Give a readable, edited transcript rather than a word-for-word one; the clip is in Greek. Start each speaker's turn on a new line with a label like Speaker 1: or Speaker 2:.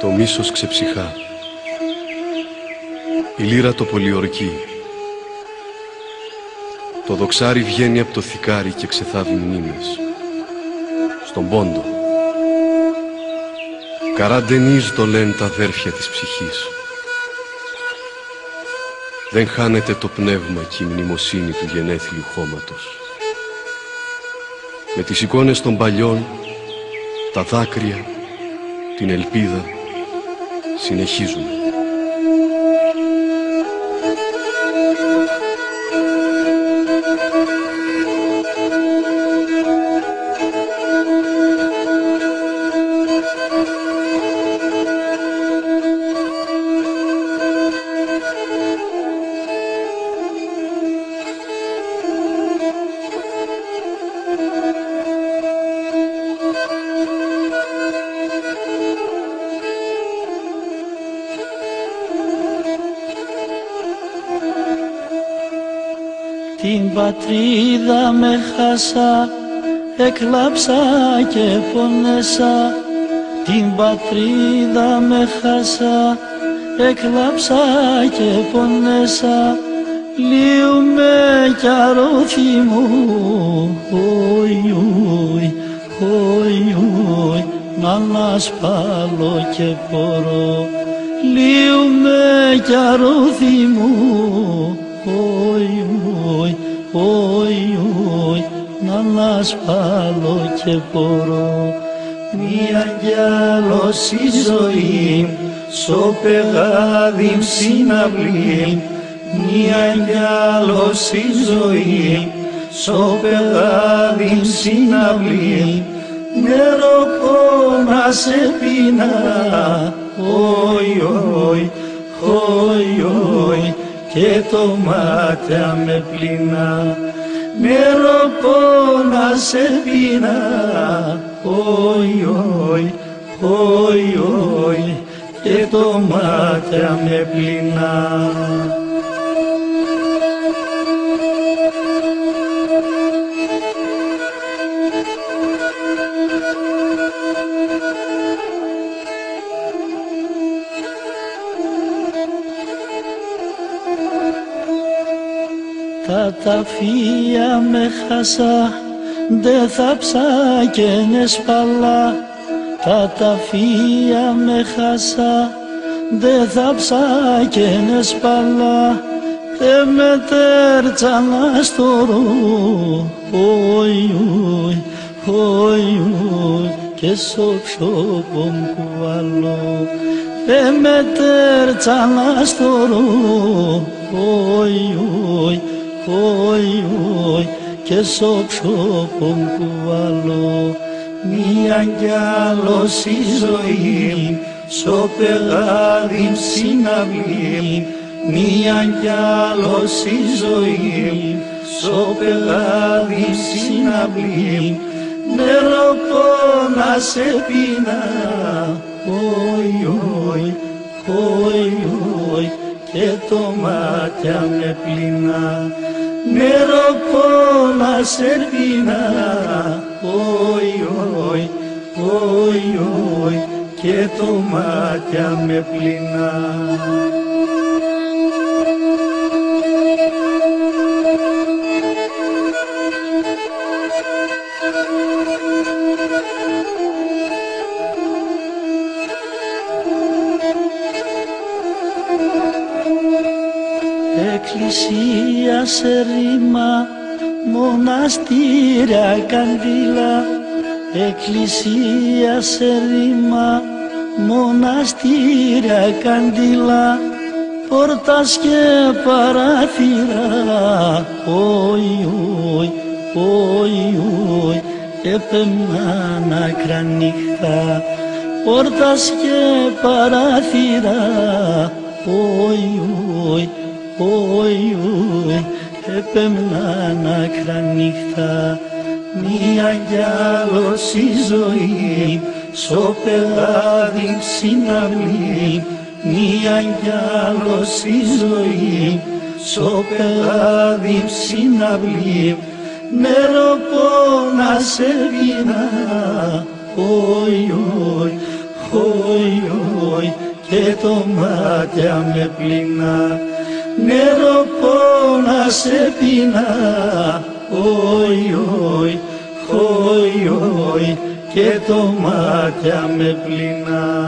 Speaker 1: Το μίσος ξεψυχά, η λύρα το πολιορκεί. Το δοξάρι βγαίνει από το θικάρι και ξεθάβει μνήμες. Στον πόντο καραντενίζ το λένε τα αδέρφια της ψυχής. Δεν χάνεται το πνεύμα και η μνημοσύνη του γενέθλιου χώματος. Με τις εικόνες των παλιών, τα δάκρυα, την ελπίδα συνεχίζουμε.
Speaker 2: Την πατρίδα με χάσα, έκλαψα και πονέσα. Την πατρίδα με χάσα, έκλαψα και πονέσα. Λύουμε κι αρώθη μου, χοι, να ανασπάλω και πορώ. Λύουμε κι αρώθη μου, να ανασπάλω και πορώ. Μία κι άλλος η ζωή, στο πεγάδι συναυλή. Μία κι άλλος η ζωή, στο πεγάδι συναυλή. Νερό πόνα σε πίνα, και το μάτια με πλήνα. Νερό πόνα σε πίνα, και το μάτια με πλήνα. Τα ταφεία με χάσα, δε θα ψάκαινε σπαλά. Τα ταφεία με χάσα, δε θα ψάκαινε σπαλά. Δε με τέρτσανα στο ρου, και στο ψώπο μου κουβαλώ. Δε με τέρτσανα στο ρου, και στο ψώπο μου κουβαλώ. Μία κι άλλος η ζωή, στο πεγάδι συναυλή. Μία κι άλλος η ζωή, στο πεγάδι συναυλή. Νερό πόνα σε πίνα, και το μάτια με πλήνα. Νερό πόνα σε πίνα, και το μάτια με πλήνα. Εκκλησία σε ρήμα, μοναστήρια καντήλα. Εκκλησία σε ρήμα, μοναστήρια καντήλα. Πόρτας και παράθυρα, έπαιρναν άκρα νύχτα. Πόρτας και παράθυρα, έπαιρναν άκρα νύχτα. Μία κι άλλος η ζωή, στο πεγάδι συναυλή. Μία κι άλλος η ζωή, στο πεγάδι συναυλή. Νερό πόνα σε πίνα, και το μάτια με πλυνά, νερό πόνα σε πεινά, όι, όι, όι, όι, και το μάτια με πλυνά.